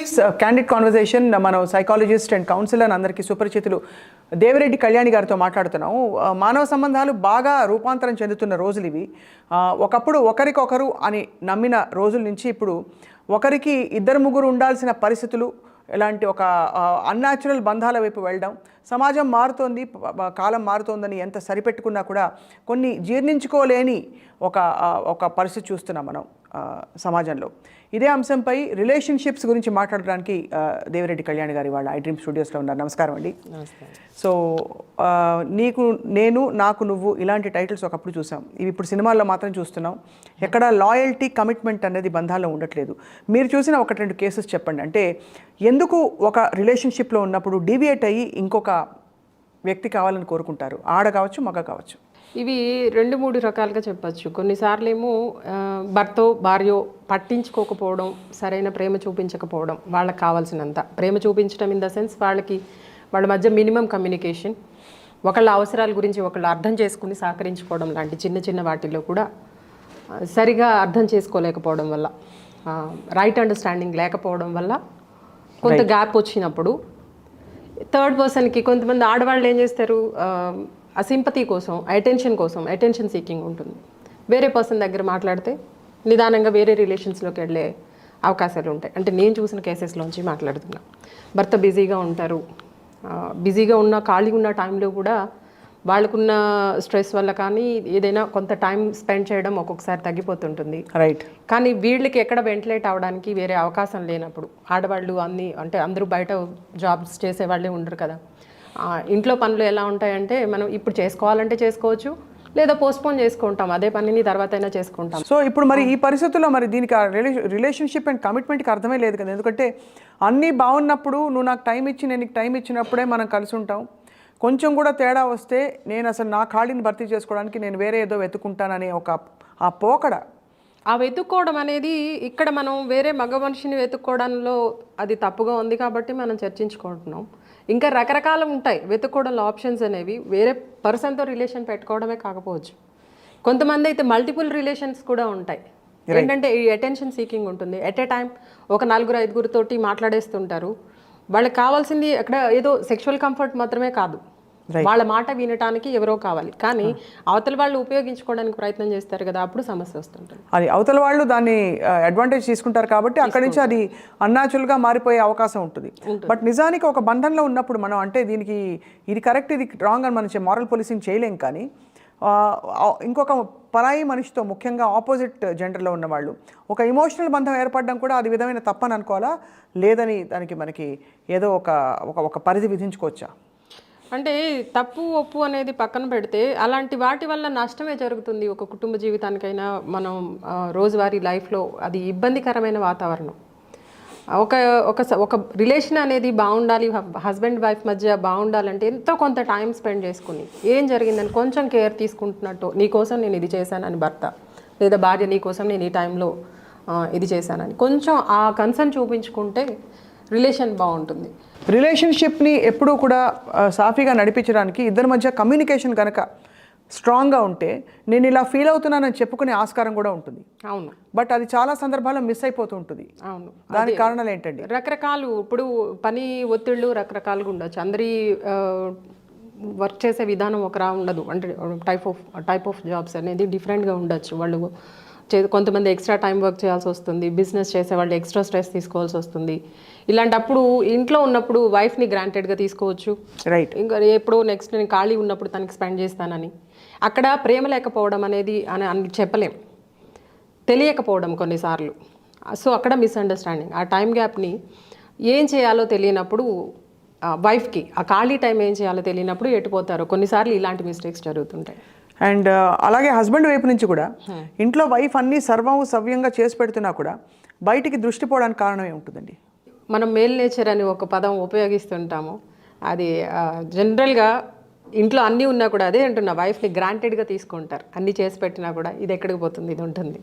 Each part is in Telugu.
చీఫ్స్ క్యాండిడ్ కాన్వర్జేషన్ మనం సైకాలజిస్ట్ అండ్ కౌన్సిలర్ అందరికీ సుపరిచితులు దేవిరెడ్డి కళ్యాణి గారితో మాట్లాడుతున్నాము. మానవ సంబంధాలు బాగా రూపాంతరం చెందుతున్న రోజులు ఇవి. ఒకప్పుడు ఒకరికొకరు అని నమ్మిన రోజుల నుంచి ఇప్పుడు ఒకరికి ఇద్దరు ముగ్గురు ఉండాల్సిన పరిస్థితులు, ఇలాంటి ఒక అన్యాచురల్ బంధాల వైపు వెళ్ళడం, సమాజం మారుతోంది, కాలం మారుతోందని ఎంత సరిపెట్టుకున్నా కూడా కొన్ని జీర్ణించుకోలేని ఒక పరిస్థితి చూస్తున్నాం మనం సమాజంలో. ఇదే అంశంపై రిలేషన్షిప్స్ గురించి మాట్లాడడానికి దేవిరెడ్డి కళ్యాణి గారి వాళ్ళ ఐ డ్రీమ్ స్టూడియోస్లో ఉన్నారు. నమస్కారం అండి. సో నీకు నేను, నాకు నువ్వు, ఇలాంటి టైటిల్స్ ఒకప్పుడు చూసాం. ఇవి ఇప్పుడు సినిమాల్లో మాత్రం చూస్తున్నాం. ఎక్కడ లాయల్టీ, కమిట్మెంట్ అనేది బంధాల్లో ఉండట్లేదు. మీరు చూసిన ఒకటి రెండు కేసెస్ చెప్పండి. అంటే ఎందుకు ఒక రిలేషన్షిప్లో ఉన్నప్పుడు డీవియేట్ అయ్యి ఇంకొక వ్యక్తి కావాలని కోరుకుంటారు? ఆడ కావచ్చు, మగ కావచ్చు. ఇవి 2-3 రకాలుగా చెప్పచ్చు. కొన్నిసార్లు ఏమో భర్తో భార్యో పట్టించుకోకపోవడం, సరైన ప్రేమ చూపించకపోవడం, వాళ్ళకి కావాల్సినంత ప్రేమ చూపించడం ఇన్ ద సెన్స్ వాళ్ళ మధ్య మినిమం కమ్యూనికేషన్, ఒకళ్ళ అవసరాల గురించి ఒకళ్ళు అర్థం చేసుకుని సహకరించుకోవడం లాంటి చిన్న చిన్న వాటిల్లో కూడా సరిగా అర్థం చేసుకోలేకపోవడం వల్ల, రైట్ అండర్స్టాండింగ్ లేకపోవడం వల్ల కొంత గ్యాప్ వచ్చినప్పుడు థర్డ్ పర్సన్కి, కొంతమంది ఆడవాళ్ళు ఏం చేస్తారు, ఆ సింపతి కోసం, అటెన్షన్ సీకింగ్ ఉంటుంది. వేరే పర్సన్ దగ్గర మాట్లాడితే నిదానంగా వేరే రిలేషన్స్లోకి వెళ్ళే అవకాశాలు ఉంటాయి. అంటే నేను చూసిన కేసెస్లోంచి మాట్లాడుతున్నా. భర్త బిజీగా ఉంటారు, బిజీగా ఉన్న ఖాళీ ఉన్న టైంలో కూడా వాళ్ళకున్న స్ట్రెస్ వల్ల కానీ ఏదైనా కొంత టైం స్పెండ్ చేయడం ఒక్కొక్కసారి తగ్గిపోతుంటుంది. రైట్. కానీ వీళ్ళకి ఎక్కడ వెంటిలేట్ అవ్వడానికి వేరే అవకాశం లేనప్పుడు, ఆడవాళ్ళు అంటే అందరూ బయట జాబ్స్ చేసే వాళ్ళే ఉండరు కదా. ఇంట్లో పనులు ఎలా ఉంటాయంటే మనం ఇప్పుడు చేసుకోవాలంటే చేసుకోవచ్చు, లేదా పోస్ట్పోన్ చేసుకుంటాం, అదే పనిని తర్వాత అయినా చేసుకుంటాం. సో ఇప్పుడు మరి ఈ పరిస్థితుల్లో మరి దీనికి రిలేషన్షిప్ అండ్ కమిట్మెంట్కి అర్థమే లేదు కదా. ఎందుకంటే అన్నీ బాగున్నప్పుడు నువ్వు నాకు టైం ఇచ్చి నేను నీకు టైం ఇచ్చినప్పుడే మనం కలిసి ఉంటాం. కొంచెం కూడా తేడా వస్తే నేను అసలు నా ఖాళీని భర్తీ చేసుకోవడానికి నేను వేరే ఏదో వెతుకుంటాననే ఆ పోకడ, ఆ వెతుక్కోవడం అనేది ఇక్కడ మనం వేరే మగ మనిషిని వెతుక్కోవడంలో అది తప్పుగా ఉంది కాబట్టి మనం చర్చించుకుంటున్నాం. ఇంకా రకరకాలు ఉంటాయి వెతుక్కోవడంలో ఆప్షన్స్ అనేవి. వేరే పర్సన్తో రిలేషన్ పెట్టుకోవడమే కాకపోవచ్చు. కొంతమంది అయితే మల్టిపుల్ రిలేషన్స్ కూడా ఉంటాయి. ఏంటంటే ఈ అటెన్షన్ సీకింగ్ ఉంటుంది. ఎట్ ఏ టైం ఒక 4-5 తోటి మాట్లాడేస్తుంటారు. వాళ్ళకి కావాల్సింది అక్కడ ఏదో సెక్షువల్ కంఫర్ట్ మాత్రమే కాదు, వాళ్ళ మాట వినటానికి ఎవరో కావాలి. కానీ అవతల వాళ్ళు ఉపయోగించుకోవడానికి ప్రయత్నం చేస్తారు కదా, అప్పుడు సమస్య వస్తుంటుంది. అది అవతల వాళ్ళు దాన్ని అడ్వాంటేజ్ తీసుకుంటారు కాబట్టి అక్కడి నుంచి అది అన్యాచురల్గా మారిపోయే అవకాశం ఉంటుంది. బట్ నిజానికి ఒక బంధంలో ఉన్నప్పుడు మనం అంటే దీనికి ఇది కరెక్ట్, ఇది రాంగ్ అని మనం మారల్ పోలీసింగ్ చేయలేం. కానీ ఇంకొక పరాయి మనిషితో, ముఖ్యంగా ఆపోజిట్ జెండర్లో ఉన్నవాళ్ళు ఒక ఇమోషనల్ బంధం ఏర్పడడం కూడా అది విధమైన తప్పని అనుకోవాలా, లేదని దానికి మనకి ఏదో ఒక పరిధి విధించుకోవచ్చా? అంటే తప్పు ఒప్పు అనేది పక్కన పెడితే అలాంటి వాటి వల్ల నష్టమే జరుగుతుంది. ఒక కుటుంబ జీవితానికైనా మనం రోజువారీ లైఫ్లో అది ఇబ్బందికరమైన వాతావరణం. ఒక రిలేషన్ అనేది బాగుండాలి, హస్బెండ్ వైఫ్ మధ్య బాగుండాలంటే ఎంతో కొంత టైం స్పెండ్ చేసుకుని ఏం జరిగిందని కొంచెం కేర్ తీసుకుంటున్నట్టు, నీకోసం నేను ఇది చేశానని భర్త లేదా భార్య, నీకోసం నేను ఈ టైంలో ఇది చేశానని కొంచెం ఆ కన్సర్న్ చూపించుకుంటే రిలేషన్ బాగుంటుంది. రిలేషన్షిప్ని ఎప్పుడూ కూడా సాఫీగా నడిపించడానికి ఇద్దరి మధ్య కమ్యూనికేషన్ కనుక స్ట్రాంగ్గా ఉంటే నేను ఇలా ఫీల్ అవుతున్నానని చెప్పుకునే ఆస్కారం కూడా ఉంటుంది. అవును. బట్ అది చాలా సందర్భాల్లో మిస్ అయిపోతూ ఉంటుంది. అవును. దానికి కారణాలు ఏంటండి? రకరకాలు. ఇప్పుడు పని ఒత్తిళ్ళు రకరకాలుగా ఉండొచ్చు. అందరి వర్క్ చేసే విధానం ఒకరా ఉండదు. అంటే టైప్ ఆఫ్ జాబ్స్ అనేది డిఫరెంట్గా ఉండొచ్చు. వాళ్ళు కొంతమంది ఎక్స్ట్రా టైం వర్క్ చేయాల్సి వస్తుంది, బిజినెస్ చేసే వాళ్ళు ఎక్స్ట్రా స్ట్రెస్ తీసుకోవాల్సి వస్తుంది. ఇలాంటప్పుడు ఇంట్లో ఉన్నప్పుడు వైఫ్ని గ్రాంటెడ్గా తీసుకోవచ్చు. రైట్. ఇంకా ఎప్పుడో నెక్స్ట్ నేను ఖాళీ ఉన్నప్పుడు తనకి స్పెండ్ చేస్తానని. అక్కడ ప్రేమ లేకపోవడం అనేది అని చెప్పలేం, తెలియకపోవడం కొన్నిసార్లు. సో అక్కడ మిస్అండర్స్టాండింగ్. ఆ టైం గ్యాప్ని ఏం చేయాలో తెలియనప్పుడు వైఫ్కి ఆ ఖాళీ టైం ఏం చేయాలో తెలియనప్పుడు ఎటుపోతారో కొన్నిసార్లు ఇలాంటి మిస్టేక్స్ జరుగుతుంటాయి. అండ్ అలాగే హస్బెండ్ వైపు నుంచి కూడా ఇంట్లో వైఫ్ అన్నీ సవ్యంగా చేసి పెడుతున్నా కూడా బయటికి దృష్టి పోవడానికి కారణం ఏముంటుందండి? మనం మేల్ నేచర్ అని ఒక పదం ఉపయోగిస్తుంటాము. అది జనరల్గా ఇంట్లో అన్నీ ఉన్నా కూడా అదే అంటున్నా, వైఫ్ని గ్రాంటెడ్గా తీసుకుంటారు. అన్నీ చేసి పెట్టినా కూడా ఇది ఎక్కడికి పోతుంది, ఇది ఉంటుంది.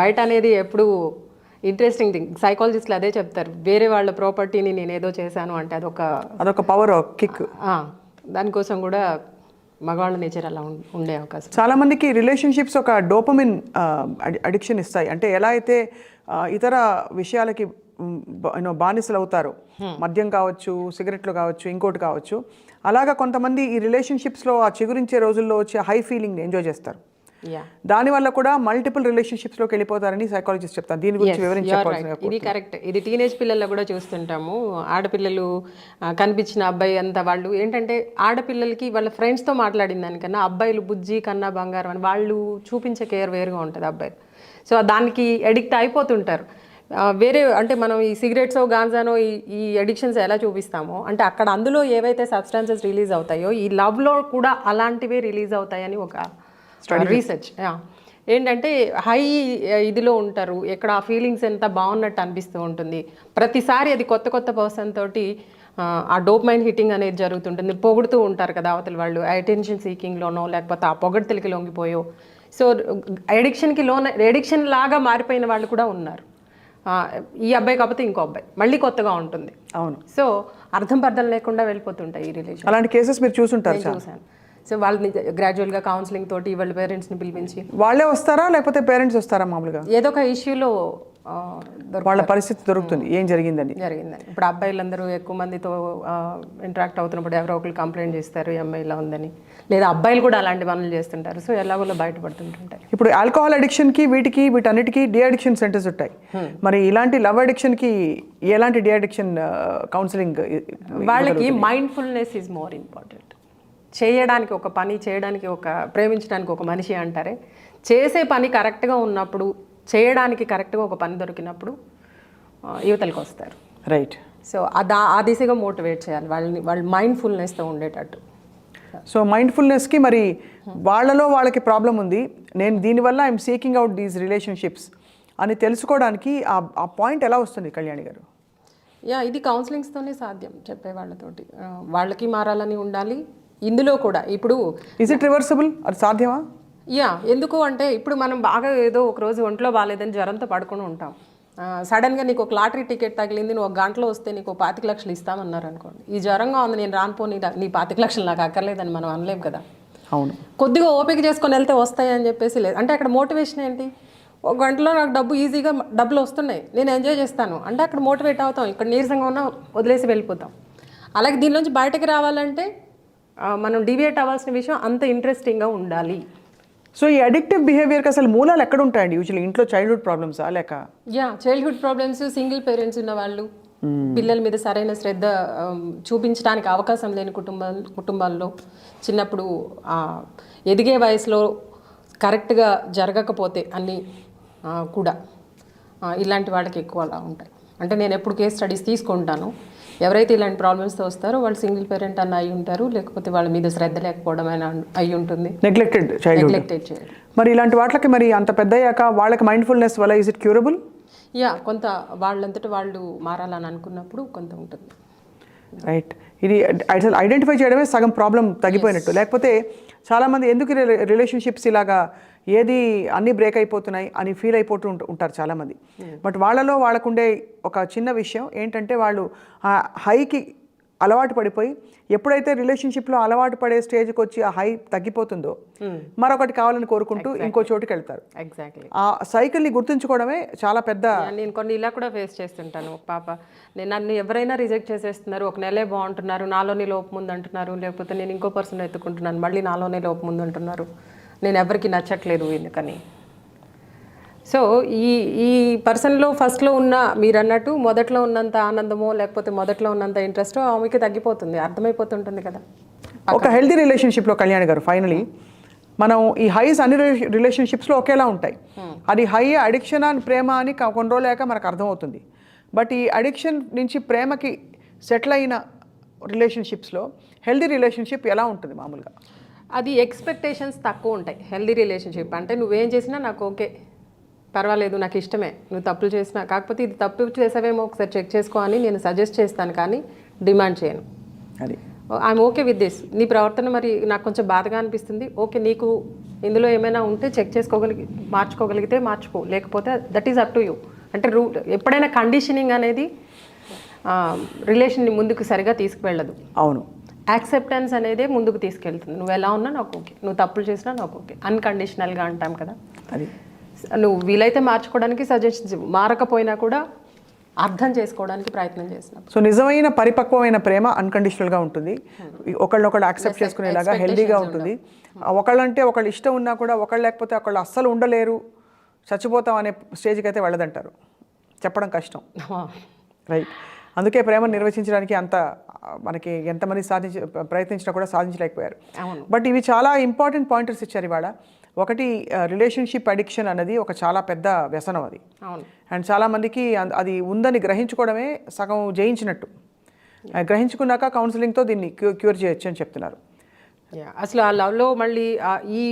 బయట అనేది ఎప్పుడు ఇంట్రెస్టింగ్ థింగ్. సైకాలజిస్టులు అదే చెప్తారు, వేరే వాళ్ళ ప్రాపర్టీని నేను ఏదో చేశాను అంటే అదొక పవర్ కిక్. దానికోసం కూడా మగవాళ్ళ నేచర్ అలా ఉండే అవకాశం. చాలామందికి రిలేషన్షిప్స్ ఒక డోపమిన్ అడిక్షన్ ఇస్తాయి. అంటే ఎలా అయితే ఇతర విషయాలకి బానిసలు అవుతారు, మద్యం కావచ్చు, సిగరెట్లు కావచ్చు, ఇంకోటి కావచ్చు, అలాగా కొంతమంది ఈ రిలేషన్షిప్స్లో ఆ చిగురించే రోజుల్లో వచ్చే హై ఫీలింగ్ని ఎంజాయ్ చేస్తారు. దానివల్ల కూడా మల్టిపుల్ రిలేషన్షిప్స్లోకి వెళ్ళిపోతారని సైకాలజిస్ట్ చెప్తారు. దీని గురించి వివరించాల్సిన. ఇది కరెక్ట్. ఇది టీనేజ్ పిల్లల్లో కూడా చూస్తుంటాము. ఆడపిల్లలు కనిపించిన అబ్బాయి అంతా వాళ్ళు ఏంటంటే ఆడపిల్లలకి వాళ్ళ ఫ్రెండ్స్తో మాట్లాడిన దానికన్నా అబ్బాయిలు బుజ్జి కన్నా బంగారం అని వాళ్ళు చూపించే కేర్ వేరుగా ఉంటుంది అబ్బాయిలు. సో దానికి ఎడిక్ట్ అయిపోతుంటారు. వేరే అంటే మనం ఈ సిగరెట్స్ గాంజానో ఈ అడిక్షన్స్ ఎలా చూపిస్తామో అంటే అక్కడ అందులో ఏవైతే సబ్స్టాన్సెస్ రిలీజ్ అవుతాయో ఈ లవ్లో కూడా అలాంటివే రిలీజ్ అవుతాయని ఒక రీసెర్చ్. ఏంటంటే హై ఇదిలో ఉంటారు, ఎక్కడ ఆ ఫీలింగ్స్ ఎంత బాగున్నట్టు అనిపిస్తూ ఉంటుంది. ప్రతిసారి అది కొత్త కొత్త పర్సన్ తోటి ఆ డోపమైన్ హిట్టింగ్ అనేది జరుగుతుంటుంది. పొగుడుతూ ఉంటారు కదా అవతల వాళ్ళు, అటెన్షన్ సీకింగ్లోనో లేకపోతే ఆ పొగడ్తలకి లొంగిపోయో. సో ఎడిక్షన్ లాగా మారిపోయిన వాళ్ళు కూడా ఉన్నారు. ఈ అబ్బాయి కాకపోతే ఇంకో అబ్బాయి మళ్ళీ కొత్తగా ఉంటుంది. అవును. సో అర్థం పర్థం లేకుండా వెళ్ళిపోతుంటాయి ఈ రిలేషన్. అలాంటి కేసెస్ మీరు చూసుంటారు. చూసాను. సో వాళ్ళని గ్రాడ్యువల్గా కౌన్సిలింగ్ తోటి వాళ్ళ పేరెంట్స్ని పిలిపించి వాళ్ళే వస్తారా లేకపోతే పేరెంట్స్ వస్తారా? మామూలుగా ఏదో ఒక ఇష్యూలో వాళ్ళ పరిస్థితి దొరుకుతుంది ఏం జరిగిందని. ఇప్పుడు అబ్బాయిలందరూ ఎక్కువ మందితో ఇంటరాక్ట్ అవుతున్నప్పుడు ఎవరో ఒకరు కంప్లైంట్ చేస్తారు ఈ అమ్మాయి ఇలా ఉందని, లేదా అబ్బాయిలు కూడా అలాంటి పనులు చేస్తుంటారు. సో ఎలాగోలా బయటపడుతుంటుంటాయి. ఇప్పుడు ఆల్కహాల్ అడిక్షన్కి వీటన్నిటికీ డి అడిక్షన్ సెంటర్స్ ఉంటాయి. మరి ఇలాంటి లవ్ అడిక్షన్కి ఎలాంటి డి అడిక్షన్ కౌన్సిలింగ్? వాళ్ళకి మైండ్ఫుల్నెస్ ఈజ్ మోర్ ఇంపార్టెంట్. చేయడానికి ఒక పని చేయడానికి ప్రేమించడానికి ఒక మనిషి అంటారే, చేసే పని కరెక్ట్గా ఉన్నప్పుడు, చేయడానికి కరెక్ట్గా ఒక పని దొరికినప్పుడు యువతలకు వస్తారు. రైట్. సో ఆ దిశగా మోటివేట్ చేయాలి వాళ్ళు మైండ్ఫుల్నెస్తో ఉండేటట్టు. సో మైండ్ఫుల్నెస్కి మరి వాళ్ళకి ప్రాబ్లం ఉంది, నేను దీనివల్ల I'm seeking out these relationships అని తెలుసుకోవడానికి ఆ పాయింట్ ఎలా వస్తుంది కళ్యాణి గారు? ఇది కౌన్సిలింగ్స్తోనే సాధ్యం. చెప్పే వాళ్ళతోటి వాళ్ళకి మారాలని ఉండాలి. ఇందులో కూడా ఇప్పుడు ఇస్ ఇట్ రివర్సిబుల్? అది సాధ్యమా? ఎందుకు అంటే ఇప్పుడు మనం బాగా ఏదో ఒక రోజు ఒంట్లో బాగాలేదని జ్వరంతో పడుకుని ఉంటాం. సడన్గా నీకు ఒక లాటరీ టికెట్ తగిలింది, నువ్వు ఒక గంటలో వస్తే నీకు 25 లక్షలు ఇస్తామన్నారు అనుకోండి. ఈ జ్వరంగా ఉంది, నేను రానుపోని నీ 25 లక్షలు నాకు అక్కర్లేదని మనం అనలేం కదా. అవును. కొద్దిగా ఓపిక చేసుకొని వెళ్తే వస్తాయని చెప్పేసి లేదు. అంటే అక్కడ మోటివేషన్ ఏంటి? ఒక గంటలో నాకు డబ్బులు వస్తున్నాయి, నేను ఎంజాయ్ చేస్తాను అంటే అక్కడ మోటివేట్ అవుతాం. ఇక్కడ నీరసంగా ఉన్నా వదిలేసి వెళ్ళిపోతాం. అలాగే దీనిలోంచి బయటకు రావాలంటే మనం డివియేట్ అవ్వాల్సిన విషయం అంత ఇంట్రెస్టింగ్గా ఉండాలి. సో ఈ అడిక్టివ్ బిహేవియర్కి అసలు మూలాలు ఎక్కడ ఉంటాయండి? యూజువల్లీ ఇంట్లో చైల్డ్హుడ్ ప్రాబ్లమ్సా లేక? చైల్డ్హుడ్ ప్రాబ్లమ్స్, సింగిల్ పేరెంట్స్ ఉన్న వాళ్ళు, పిల్లల మీద సరైన శ్రద్ధ చూపించడానికి అవకాశం లేని కుటుంబాల్లో, చిన్నప్పుడు ఎదిగే వయసులో కరెక్ట్గా జరగకపోతే అన్నీ కూడా ఇలాంటి వాళ్ళకి ఎక్కువ అలా ఉంటాయి. అంటే నేను ఎప్పుడు కేస్ స్టడీస్ తీసుకుంటాను. ఎవరైతే ఇలాంటి ప్రాబ్లమ్స్తో వస్తారో వాళ్ళు సింగిల్ పేరెంట్ అన్న అయి ఉంటారు, లేకపోతే వాళ్ళ మీద శ్రద్ధ లేకపోవడం అయినా అయి ఉంటుంది. నెగ్లెక్టెడ్ చేయడం. మరి ఇలాంటి వాటికి మరి అంత పెద్ద అయ్యాక వాళ్ళకి మైండ్ఫుల్నెస్ వల్ల ఇస్ ఇట్ క్యూరబుల్? కొంత వాళ్ళంతటి వాళ్ళు మారాలని అనుకున్నప్పుడు కొంత ఉంటుంది. రైట్. ఇది అసలు ఐడెంటిఫై చేయడమే సగం ప్రాబ్లం తగ్గిపోయినట్టు. లేకపోతే చాలామంది ఎందుకు రిలేషన్షిప్స్ ఇలాగా ఏది అన్నీ బ్రేక్ అయిపోతున్నాయి అని ఫీల్ అయిపోతూ ఉంటారు చాలామంది. బట్ వాళ్ళకుండే ఒక చిన్న విషయం ఏంటంటే వాళ్ళు ఆ హైకి అలవాటు పడిపోయి ఎప్పుడైతే రిలేషన్షిప్లో అలవాటు పడే స్టేజ్కి వచ్చి ఆ హై తగ్గిపోతుందో మరొకటి కావాలని కోరుకుంటూ ఇంకో చోటుకి వెళ్తారు. ఎగ్జాక్ట్లీ. ఆ సైకిల్ని గుర్తుంచుకోవడమే చాలా పెద్ద. నేను కొన్ని ఇలా కూడా ఫేస్ చేస్తుంటాను. ఒక పాప, నన్ను ఎవరైనా రిజెక్ట్ చేసేస్తున్నారు, ఒక నెలే బాగుంటున్నారు, నాలోనే లోపం ఉంది అంటున్నారు, లేకపోతే నేను ఇంకో పర్సన్ ఎత్తుకుంటున్నాను, మళ్ళీ నాలోనే లోపం ఉంది అంటున్నారు, నేను ఎవరికి నచ్చట్లేదు ఎందుకని. సో ఈ పర్సన్లో ఫస్ట్లో ఉన్న మీరు అన్నట్టు మొదట్లో ఉన్నంత ఆనందమో లేకపోతే మొదట్లో ఉన్నంత ఇంట్రెస్టో ఆమెకి తగ్గిపోతుంది, అర్థమైపోతుంటుంది కదా. ఒక హెల్తీ రిలేషన్షిప్లో కళ్యాణి గారు ఫైనలీ మనం ఈ హైస్ అన్ని రిలేషన్షిప్స్లో ఒకేలా ఉంటాయి. అది హై అడిక్షన్ అని ప్రేమ అని కొన్ని రోజులేక మనకు అర్థమవుతుంది. బట్ ఈ అడిక్షన్ నుంచి ప్రేమకి సెటిల్ అయిన రిలేషన్షిప్స్లో హెల్తీ రిలేషన్షిప్ ఎలా ఉంటుంది మామూలుగా? అది ఎక్స్పెక్టేషన్స్ తక్కువ ఉంటాయి. హెల్తీ రిలేషన్షిప్ అంటే నువ్వేం చేసినా నాకు ఓకే, పర్వాలేదు, నాకు ఇష్టమే, నువ్వు తప్పులు చేసినా, కాకపోతే ఇది తప్పు చేసావేమో ఒకసారి చెక్ చేసుకో అని నేను సజెస్ట్ చేస్తాను, కానీ డిమాండ్ చేయను. అది ఐఎమ్ ఓకే విత్ దిస్. నీ ప్రవర్తన మరి నాకు కొంచెం బాధగా అనిపిస్తుంది, ఓకే, నీకు ఇందులో ఏమైనా ఉంటే చెక్ మార్చుకోగలిగితే మార్చుకో, లేకపోతే that is up to you. అంటే ఎప్పుడైనా కండిషనింగ్ అనేది రిలేషన్ని ముందుకు సరిగా తీసుకువెళ్ళదు. అవును. యాక్సెప్టెన్స్ అనేదే ముందుకు తీసుకెళ్తుంది. నువ్వు ఎలా ఉన్నా నాకు ఓకే, నువ్వు తప్పులు చేసినా నాకు ఓకే, అన్కండిషనల్గా అంటాం కదా. అది నువ్వు వీలైతే మార్చుకోవడానికి సజెషన్స్, మారకపోయినా కూడా అర్థం చేసుకోవడానికి ప్రయత్నం చేసినప్పుడు. సో నిజమైన పరిపక్వమైన ప్రేమ అన్కండిషనల్గా ఉంటుంది, ఒకళ్ళనొకళ్ళు యాక్సెప్ట్ చేసుకునేలాగా హెల్దీగా ఉంటుంది. ఒకళ్ళంటే ఒకళ్ళు ఇష్టం ఉన్నా కూడా ఒకళ్ళు లేకపోతే ఒకళ్ళు అస్సలు ఉండలేరు, చచ్చిపోతాం అనే స్టేజ్కి అయితే వెళ్ళదంటారు, చెప్పడం కష్టం. రైట్. అందుకే ప్రేమను నిర్వచించడానికి అంత మనకి ఎంతమంది ప్రయత్నించినా కూడా సాధించలేకపోయారు. బట్ ఇవి చాలా ఇంపార్టెంట్ పాయింటర్స్ ఇచ్చారు ఇవాళ. ఒకటి, రిలేషన్షిప్ అడిక్షన్ అన్నది ఒక చాలా పెద్ద వ్యసనం అది. అండ్ చాలామందికి అది ఉందని గ్రహించుకోవడమే సగం జయించినట్టు. గ్రహించుకున్నాక కౌన్సిలింగ్తో దీన్ని క్యూర్ చేయొచ్చు అని చెప్తున్నారు. అసలు ఆ లవ్లో మళ్ళీ ఈ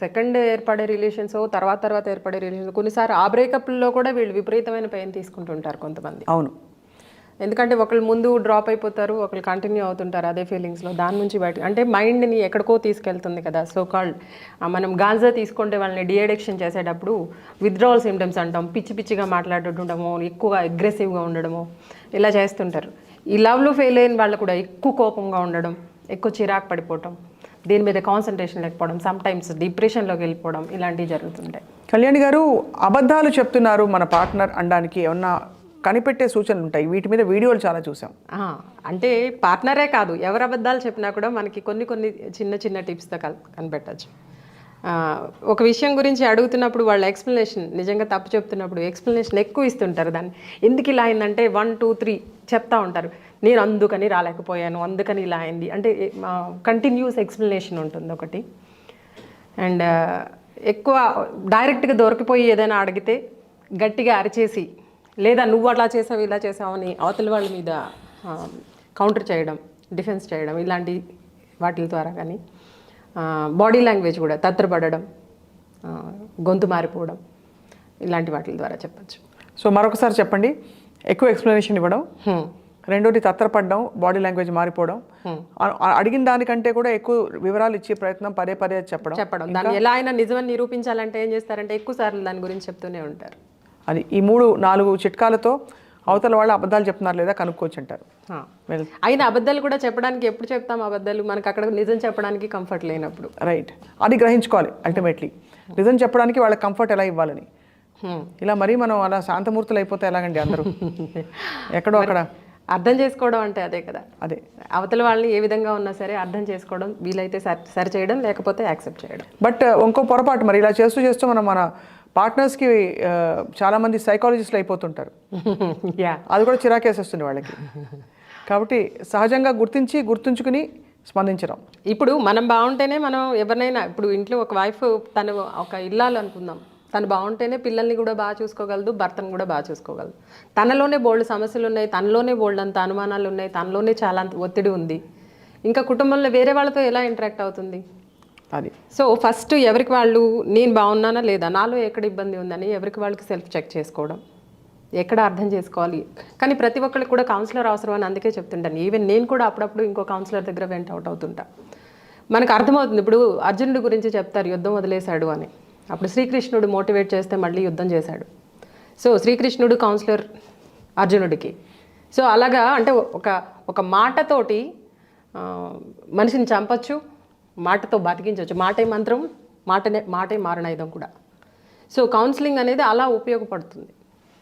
సెకండ్ ఏర్పడే రిలేషన్స్ తర్వాత ఏర్పడే రిలేషన్స్ కొన్నిసార్లు ఆ బ్రేకప్లో కూడా వీళ్ళు విపరీతమైన పెయిన్ తీసుకుంటుంటారు కొంతమంది. అవును. ఎందుకంటే ఒకళ్ళు ముందు డ్రాప్ అయిపోతారు, ఒకళ్ళు కంటిన్యూ అవుతుంటారు అదే ఫీలింగ్స్లో. దాని నుంచి బయట అంటే మైండ్ని ఎక్కడికో తీసుకెళ్తుంది కదా. సో కాల్డ్ మనం గాంజా తీసుకుంటే వాళ్ళని డిఅడిక్షన్ చేసేటప్పుడు విత్డ్రావల్ సిమ్టమ్స్ అంటాం, పిచ్చిగా మాట్లాడుతుండడము, ఎక్కువగా అగ్రెసివ్గా ఉండడము, ఇలా చేస్తుంటారు. ఈ లవ్లో ఫెయిల్ అయిన వాళ్ళు కూడా ఎక్కువ కోపంగా ఉండడం, ఎక్కువ చిరాకు పడిపోవటం, దీని మీద కాన్సన్ట్రేషన్ లేకపోవడం, సమ్ టైమ్స్ డిప్రెషన్లోకి వెళ్ళిపోవడం, ఇలాంటివి జరుగుతుంటాయి. కళ్యాణి గారు, అబద్ధాలు చెప్తున్నారు మన పార్ట్నర్ అనడానికి ఏమన్నా కనిపెట్టే సూచనలు ఉంటాయి? వీటి మీద వీడియోలు చాలా చూసాం. అంటే పార్ట్నరే కాదు, ఎవరు అబద్ధాలు చెప్పినా కూడా మనకి కొన్ని చిన్న టిప్స్తో కనిపెట్టచ్చు. ఒక విషయం గురించి అడుగుతున్నప్పుడు వాళ్ళ ఎక్స్ప్లెనేషన్, నిజంగా తప్పు చెప్తున్నప్పుడు ఎక్స్ప్లెనేషన్ ఎక్కువ ఇస్తుంటారు. దాన్ని ఎందుకు ఇలా అయిందంటే 1, 2, 3 చెప్తా ఉంటారు. నేను అందుకని రాలేకపోయాను, అందుకని ఇలా అయింది అంటే కంటిన్యూస్ ఎక్స్ప్లెనేషన్ ఉంటుంది ఒకటి. అండ్ ఎక్కువ డైరెక్ట్గా దొరికిపోయి ఏదైనా అడిగితే గట్టిగా అరిచేసి, లేదా నువ్వు అట్లా చేసావు ఇలా చేసావు అని అవతల వాళ్ళ మీద కౌంటర్ చేయడం, డిఫెన్స్ చేయడం, ఇలాంటి వాటి ద్వారా కానీ బాడీ లాంగ్వేజ్ కూడా తత్తరపడడం, గొంతు మారిపోవడం, ఇలాంటి వాటి ద్వారా చెప్పచ్చు. సో మరొకసారి చెప్పండి. ఎక్కువ ఎక్స్ప్లెనేషన్ ఇవ్వడం, రెండోది తత్తరపడడం, బాడీ లాంగ్వేజ్ మారిపోవడం, అడిగిన దానికంటే కూడా ఎక్కువ వివరాలు ఇచ్చే ప్రయత్నం పదే చెప్పడం. దాన్ని ఎలా అయినా నిజమని నిరూపించాలంటే ఏం చేస్తారంటే ఎక్కువ సార్లు దాని గురించి చెప్తూనే ఉంటారు. అది ఈ 3-4 చిట్కాలతో అవతల వాళ్ళు అబద్ధాలు చెప్తున్నారు లేదా కనుక్కోవచ్చు అంటారు. అయినా అబద్ధాలు కూడా చెప్పడానికి ఎప్పుడు చెప్తాం అబద్ధాలు? మనకు అక్కడ నిజం చెప్పడానికి కంఫర్ట్ లేనప్పుడు. రైట్. అది గ్రహించుకోవాలి అల్టిమేట్లీ. నిజం చెప్పడానికి వాళ్ళకి కంఫర్ట్ ఎలా ఇవ్వాలని. ఇలా మరీ మనం అలా శాంతమూర్తులు అయిపోతే ఎలాగండి అందరూ? ఎక్కడో అక్కడ అర్థం చేసుకోవడం అంటే అదే కదా. అదే అవతల వాళ్ళని ఏ విధంగా ఉన్నా సరే అర్థం చేసుకోవడం, వీలైతే సరి చేయడం, లేకపోతే యాక్సెప్ట్ చేయడం. బట్ ఇంకో పొరపాటు, మరి ఇలా చేస్తూ మనం మన పార్ట్నర్స్కి చాలామంది సైకాలజిస్టులు అయిపోతుంటారు. అది కూడా చిరాకేసేస్తుంది వాళ్ళకి. కాబట్టి సహజంగా గుర్తుంచుకుని స్పందించడం. ఇప్పుడు మనం బాగుంటేనే మనం ఎవరినైనా, ఇప్పుడు ఇంట్లో ఒక వైఫ్ తను ఒక ఇల్లాలు అనుకుందాం, తను బాగుంటేనే పిల్లల్ని కూడా బాగా చూసుకోగలదు, భర్తను కూడా బాగా చూసుకోగలదు. తనలోనే బోల్డ్ సమస్యలు ఉన్నాయి, తనలోనే బోల్డ్ అంత అనుమానాలు ఉన్నాయి, తనలోనే చాలా ఒత్తిడి ఉంది. ఇంకా కుటుంబంలో వేరే వాళ్ళతో ఎలా ఇంటరాక్ట్ అవుతుంది? అది. సో ఫస్ట్ ఎవరికి వాళ్ళు నేను బాగున్నానా లేదా, నాలో ఎక్కడ ఇబ్బంది ఉందని ఎవరికి వాళ్ళకి సెల్ఫ్ చెక్ చేసుకోవడం, ఎక్కడ అర్థం చేసుకోవాలి. కానీ ప్రతి ఒక్కరికి కూడా కౌన్సిలర్ అవసరం అని అందుకే చెప్తుంటాను. ఈవెన్ నేను కూడా అప్పుడప్పుడు ఇంకో కౌన్సిలర్ దగ్గర వెంట అవుట్ అవుతుంటా. మనకు అర్థమవుతుంది. ఇప్పుడు అర్జునుడి గురించి చెప్తారు, యుద్ధం వదిలేశాడు అని. అప్పుడు శ్రీకృష్ణుడు మోటివేట్ చేస్తే మళ్ళీ యుద్ధం చేశాడు. సో శ్రీకృష్ణుడు కౌన్సిలర్ అర్జునుడికి. సో అలాగా అంటే ఒక మాటతోటి మనిషిని చంపచ్చు, మాటతో బతికించవచ్చు. మాటే మంత్రం, మాటే మారణాయుధం కూడా. సో కౌన్సిలింగ్ అనేది అలా ఉపయోగపడుతుంది.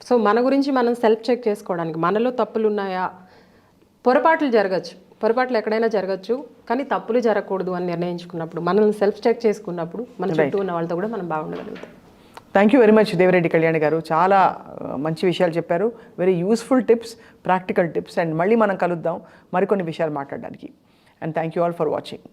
సో మన గురించి మనం సెల్ఫ్ చెక్ చేసుకోవడానికి, మనలో తప్పులు ఉన్నాయా, పొరపాట్లు ఎక్కడైనా జరగచ్చు, కానీ తప్పులు జరగకూడదు అని నిర్ణయించుకున్నప్పుడు, మనల్ని సెల్ఫ్ చెక్ చేసుకున్నప్పుడు మన చుట్టూ ఉన్న వాళ్ళతో కూడా మనం బాగుండగలుగుతాం. Thank you very much Devireddy Kalyani గారు. చాలా మంచి విషయాలు చెప్పారు. Very useful tips, practical tips. And మళ్ళీ మనం కలుద్దాం మరికొన్ని విషయాలు మాట్లాడడానికి. And thank you all for watching.